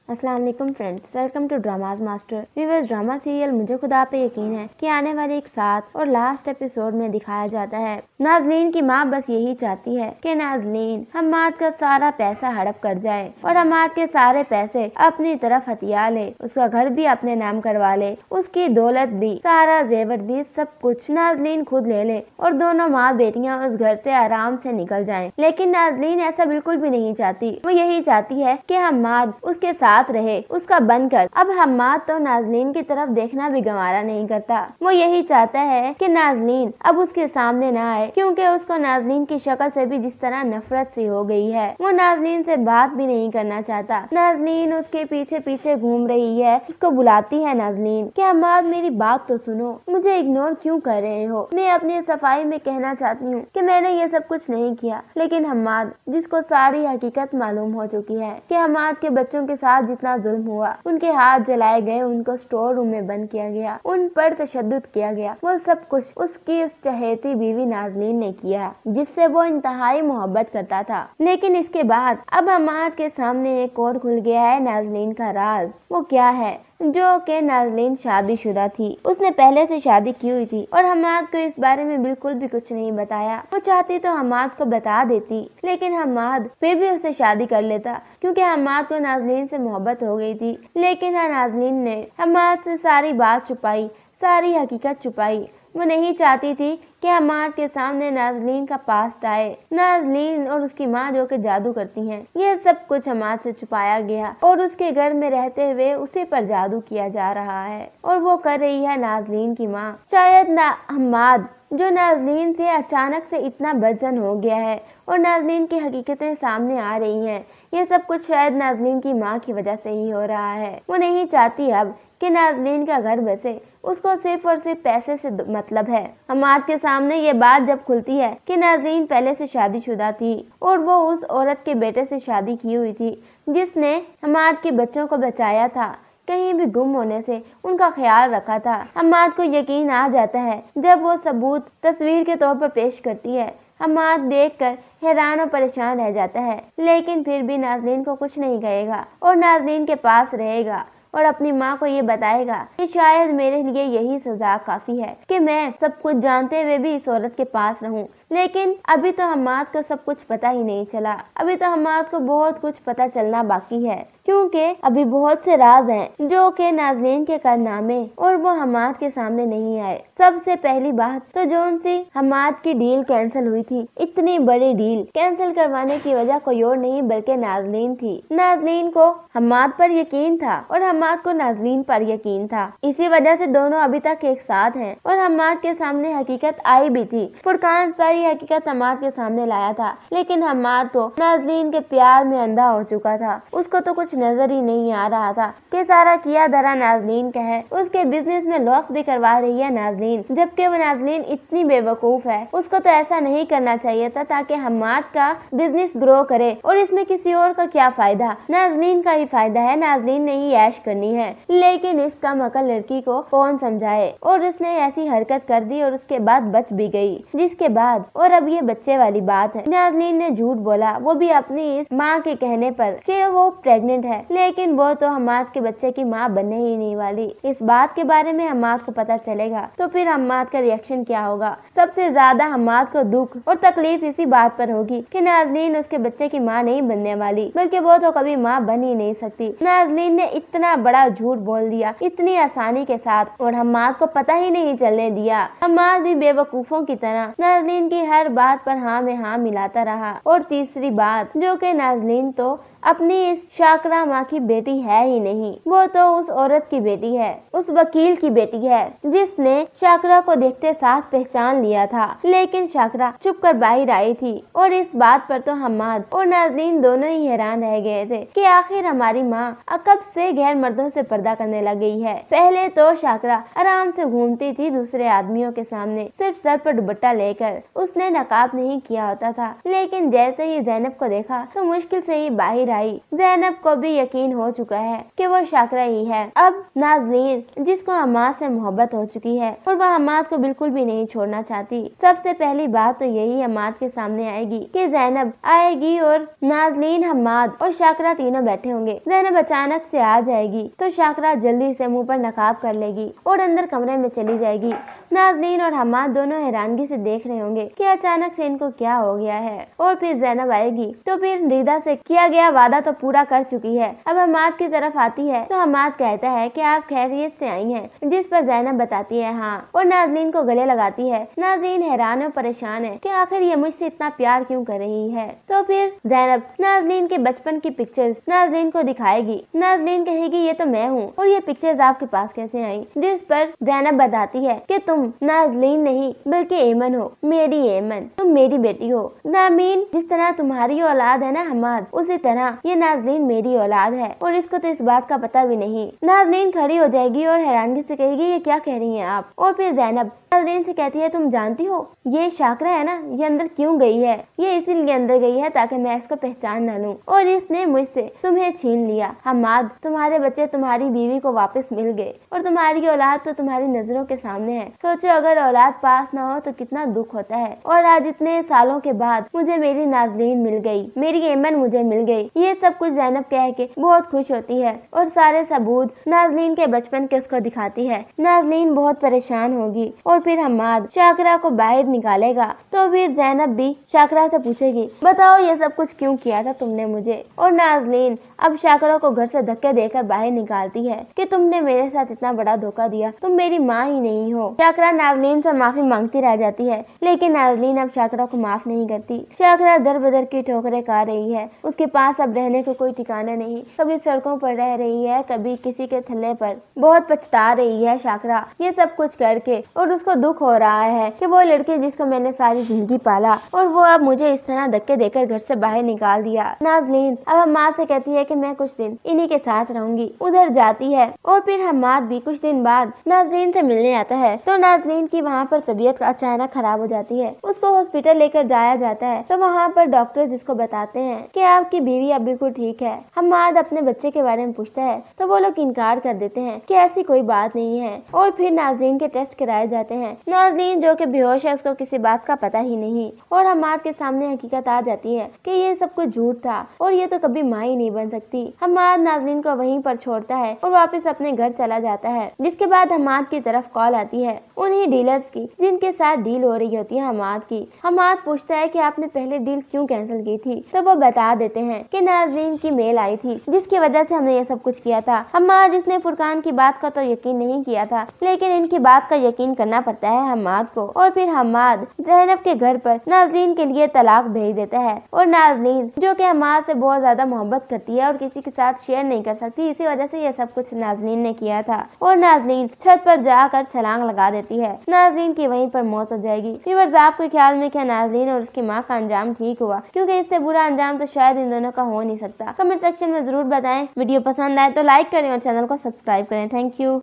अस्सलाम वालेकुम friends, welcome to dramas master. Viewers, drama serial मुझे खुदा पे यकीन है कि आने वाले एक 7 और लास्ट एपिसोड में दिखाया जाता है नाजनीन की माँ बस यही चाहती है कि नाजनीन हम्माद का सारा पैसा हड़प कर जाए और हम्माद के सारे पैसे अपनी तरफ हथिया ले, उसका घर भी अपने नाम करवा ले, उसकी दौलत भी, सारा जेवर भी, सब कुछ नाजनीन खुद ले ले और दोनों माँ बेटियाँ उस घर से आराम से निकल जाएं। लेकिन नाजनीन ऐसा बिल्कुल भी नहीं चाहती। वो यही चाहती है कि हम्माद उसके साथ रहे, उसका बनकर। अब हम्माद तो नाजनीन की तरफ देखना भी गवारा नहीं करता। वो यही चाहता है कि नाजनीन अब उसके सामने ना आए, क्योंकि उसको नाजनीन की शक्ल से भी जिस तरह नफरत सी हो गई है। वो नाजनीन से बात भी नहीं करना चाहता। नाजनीन उसके पीछे पीछे घूम रही है, उसको बुलाती है नाजनीन कि हम्माद मेरी बात तो सुनो, मुझे इग्नोर क्यों कर रहे हो? मैं अपनी सफाई में कहना चाहती हूँ कि मैंने ये सब कुछ नहीं किया। लेकिन हम्माद, जिसको सारी हकीकत मालूम हो चुकी है कि हम्माद के बच्चों के साथ जितना जुल्म हुआ, उनके हाथ जलाए गए, उनको स्टोर रूम में बंद किया गया, उन पर तशद्दुद किया गया, वो सब कुछ उसकी उस चहेती बीवी नाजनीन ने किया, जिससे वो इंतहाई मोहब्बत करता था। लेकिन इसके बाद अब हम्माद के सामने एक और खुल गया है नाजनीन का राज। वो क्या है? जो कि नाजनीन शादीशुदा थी, उसने पहले से शादी की हुई थी और हम्माद को इस बारे में बिल्कुल भी कुछ नहीं बताया। वो चाहती तो हम्माद को बता देती, लेकिन हम्माद फिर भी उससे शादी कर लेता, क्योंकि हम्माद को नाजनीन से मोहब्बत हो गई थी। लेकिन नाजनीन ने हम्माद से सारी बात छुपाई, सारी हकीकत छुपाई। वो नहीं चाहती थी कि हम्माद के सामने नाजनीन का पास्ट आए, नाजनीन और उसकी माँ जो कि जादू करती हैं। ये सब कुछ हम्माद से छुपाया गया और उसके घर में रहते हुए उसी पर जादू किया जा रहा है और वो कर रही है नाजनीन की माँ। शायद हम्माद, जो नाजनीन से अचानक से इतना बदजन हो गया है और नाजनीन की हकीकतें सामने आ रही हैं, ये सब कुछ शायद नाजनीन की माँ की वजह से ही हो रहा है। वो नहीं चाहती अब कि नाजनीन का घर बसे, उसको सिर्फ और सिर्फ पैसे से मतलब है। हम्माद के सामने ये बात जब खुलती है कि नाजनीन पहले से शादीशुदा थी और वो उस औरत के बेटे से शादी की हुई थी जिसने हम्माद के बच्चों को बचाया था, कहीं भी गुम होने से उनका ख्याल रखा था। हम्माद को यकीन आ जाता है जब वो सबूत तस्वीर के तौर पर पेश करती है। हम्माद देखकर हैरान और परेशान रह जाता है, लेकिन फिर भी नाजनीन को कुछ नहीं कहेगा और नाजनीन के पास रहेगा और अपनी माँ को ये बताएगा कि शायद मेरे लिए यही सजा काफी है कि मैं सब कुछ जानते हुए भी इस औरत के पास रहूं। लेकिन अभी तो हम्माद को सब कुछ पता ही नहीं चला। अभी तो हम्माद को बहुत कुछ पता चलना बाकी है, क्योंकि अभी बहुत से राज हैं जो कि नाजनीन के कारनामे और वो हम्माद के सामने नहीं आए। सबसे पहली बात तो जो उनसे हम्माद की डील कैंसिल हुई थी, इतनी बड़ी डील कैंसिल करवाने की वजह कोई और नहीं बल्कि नाजनीन थी। नाजनीन को हम्माद पर यकीन था और हम्माद को नाजनीन पर यकीन था। इसी वजह से दोनों अभी तक एक साथ हैं और हम्माद के सामने हकीकत आई भी थी। फुरकान सारी हकीकत हम्माद के सामने लाया था, लेकिन हम्माद तो नाजनीन के प्यार में अंधा हो चुका था। उसको तो कुछ नजर ही नहीं आ रहा था कि सारा किया धरा नाजनीन का है। उसके बिजनेस में लॉस भी करवा रही है नाजनीन, जबकि वो नाजनीन इतनी बेवकूफ है। उसको तो ऐसा नहीं करना चाहिए था ताकि हम्माद का बिजनेस ग्रो करे और इसमें किसी और का क्या फायदा? नाजनीन का ही फायदा है, नाजनीन ने ही ऐश करनी है। लेकिन इस कम अकल लड़की को कौन समझाए और उसने ऐसी हरकत कर दी और उसके बाद बच भी गई। जिसके बाद और अब ये बच्चे वाली बात है, नाजनीन ने झूठ बोला, वो भी अपनी इस माँ के कहने पर कि वो प्रेग्नेंट है, लेकिन वो तो हम्माद के बच्चे की माँ बनने ही नहीं वाली। इस बात के बारे में हम्माद को पता चलेगा तो फिर हम्माद का रिएक्शन क्या होगा? सबसे ज्यादा हम्माद को दुख और तकलीफ इसी बात पर होगी कि नाजनीन उसके बच्चे की माँ नहीं बनने वाली, बल्कि वो तो कभी माँ बन ही नहीं सकती। नाजनीन ने इतना बड़ा झूठ बोल दिया इतनी आसानी के साथ और हम्माद को पता ही नहीं चलने दिया। हम्माद भी बेवकूफों की तरह नाजनीन की हर बात पर हाँ में हाँ मिलाता रहा। और तीसरी बात, जो कि नाजनीन तो अपनी इस शाकरा माँ की बेटी है ही नहीं, वो तो उस औरत की बेटी है, उस वकील की बेटी है जिसने शाकरा को देखते साथ पहचान लिया था। लेकिन शाकरा चुप कर बाहर आई थी और इस बात पर तो हम्माद और नाजनीन दोनों ही हैरान रह गए थे कि आखिर हमारी माँ कब से गैर मर्दों से पर्दा करने लग गई है। पहले तो शाकरा आराम से घूमती थी दूसरे आदमियों के सामने सिर्फ सर पर दुपट्टा लेकर, उसने नकाब नहीं किया होता था। लेकिन जैसे ही ज़ैनब को देखा तो मुश्किल से ही बाहर आई, ज़ैनब को भी यकीन हो चुका है कि वो शाकरा ही है। अब नाज़नीन, जिसको हमाद से मोहब्बत हो चुकी है और वह हमाद को बिल्कुल भी नहीं छोड़ना चाहती, सबसे पहली बात तो यही हमाद के सामने आएगी कि ज़ैनब आएगी और नाज़नीन, हमाद और शाकरा तीनों बैठे होंगे। ज़ैनब अचानक से आ जाएगी तो शाकरा जल्दी से मुंह पर नकाब कर लेगी और अंदर कमरे में चली जाएगी। नाज़नीन और हमाद दोनों हैरानगी से देख रहे होंगे कि अचानक से इनको क्या हो गया है। और फिर ज़ैनब आएगी तो फिर रिदा से किया गया वादा तो पूरा कर चुकी है। अब हमाद की तरफ आती है तो हमाद कहता है कि आप खैरियत से आई हैं, जिस पर ज़ैनब बताती है हाँ, और नाज़नीन को गले लगाती है। नाज़नीन हैरान और परेशान है कि आखिर ये मुझसे इतना प्यार क्यों कर रही है। तो फिर ज़ैनब नाज़नीन के बचपन की पिक्चर्स नाज़नीन को दिखाएगी। नाज़नीन कहेगी ये तो मैं हूँ और ये पिक्चर्स आपके पास कैसे आई, जिस पर ज़ैनब बताती है कि तुम नाज़नीन नहीं बल्कि एमन हो, मेरी एमन, तुम मेरी बेटी हो। नामीन, जिस तरह तुम्हारी औलाद है ना हमाद, उसी तरह ये नाज़नीन मेरी औलाद है और इसको तो इस बात का पता भी नहीं। नाज़नीन खड़ी हो जाएगी और हैरानगी से कहेगी ये क्या कह रही हैं आप। और फिर ज़ैनब नाज़नीन से कहती है तुम जानती हो ये शाकरा है ना, ये अंदर क्यों गई है? ये इसीलिए अंदर गई है ताकि मैं इसको पहचान न लूं और इसने मुझसे तुम्हें छीन लिया। हमाद, तुम्हारे बच्चे तुम्हारी बीवी को वापस मिल गए और तुम्हारी औलाद तो तुम्हारी नजरों के सामने है। सोचो अगर औलाद पास न हो तो कितना दुख होता है। और आज इतने सालों के बाद मुझे मेरी नाज़नीन मिल गई, मेरी एमन मुझे मिल गई। ये सब कुछ ज़ैनब कह के बहुत खुश होती है और सारे सबूत नाज़नीन के बचपन के उसको दिखाती है। नाज़नीन बहुत परेशान होगी और फिर हमाद शाकरा को बाहर निकालेगा तो फिर ज़ैनब भी शाकरा से पूछेगी बताओ ये सब कुछ क्यों किया था तुमने मुझे। और नाज़नीन अब शाकरा को घर से धक्के देकर बाहर निकालती है कि तुमने मेरे साथ इतना बड़ा धोखा दिया, तुम मेरी माँ ही नहीं हो। शाकरा नाज़नीन से माफी मांगती रह जाती है लेकिन नाज़नीन अब शाकरा को माफ नहीं करती। शाकरा दर बदर की ठोकरें खा रही है, उसके पास अब रहने को कोई ठिकाना नहीं, कभी सड़कों पर रह रही है, कभी किसी के थल्ले पर। बहुत पछता रही है शाकरा ये सब कुछ करके और उसको दुख हो रहा है कि वो लड़की जिसको मैंने सारी जिंदगी पाला और वो अब मुझे इस तरह धक्के देकर घर से बाहर निकाल दिया। नाज़नीन अब हमाद से कहती है कि मैं कुछ दिन इन्हीं के साथ रहूंगी, उधर जाती है। और फिर हमाद भी कुछ दिन बाद नाज़नीन से मिलने आता है तो नाज़नीन की वहाँ पर तबीयत अचानक खराब हो जाती है। उसको हॉस्पिटल लेकर जाया जाता है तो वहाँ पर डॉक्टर जिसको बताते हैं कि आपकी बीवी अब बिल्कुल ठीक है। हमाद अपने बच्चे के बारे में पूछता है तो वो लोग इनकार कर देते हैं कि ऐसी कोई बात नहीं है। और फिर नाज़नीन के टेस्ट कराए जाते हैं। नाज़नीन जो कि बेहोश है, उसको किसी बात का पता ही नहीं और हमाद के सामने हकीकत आ जाती है कि ये सब कुछ झूठ था और ये तो कभी माँ ही नहीं बन सकती। हमाद नाज़नीन को वहीं पर छोड़ता है और वापस अपने घर चला जाता है। जिसके बाद हमाद की तरफ कॉल आती है उन्हीं डीलर्स की जिनके साथ डील हो रही होती है हमाद की। हमाद पूछता है कि आपने पहले डील क्यों कैंसिल की थी तो वो बता देते हैं कि नाज़नीन की मेल आई थी जिसकी वजह से हमने ये सब कुछ किया था। हमाद इसने फुरकान की बात का तो यकीन नहीं किया था लेकिन इनकी बात का यकीन करना पड़ता है हमाद को। और फिर हमाद ज़ैनब के घर पर नाज़नीन के लिए तलाक भेज देता है और नाज़नीन जो कि हमाद से बहुत ज्यादा मोहब्बत करती है और किसी के साथ शेयर नहीं कर सकती, इसी वजह से ये सब कुछ नाज़नीन ने किया था। और नाज़नीन छत पर जाकर छलांग लगा देती है। नाज़नीन की वहीं पर मौत हो जाएगी। व्यूअर्स, आपके ख्याल में क्या नाज़नीन और उसकी माँ का अंजाम ठीक हुआ? क्योंकि इससे बुरा अंजाम तो शायद इन दोनों का हो नहीं सकता। कमेंट सेक्शन में जरूर बताएं। वीडियो पसंद आए तो लाइक करें और चैनल को सब्सक्राइब करें। Thank you.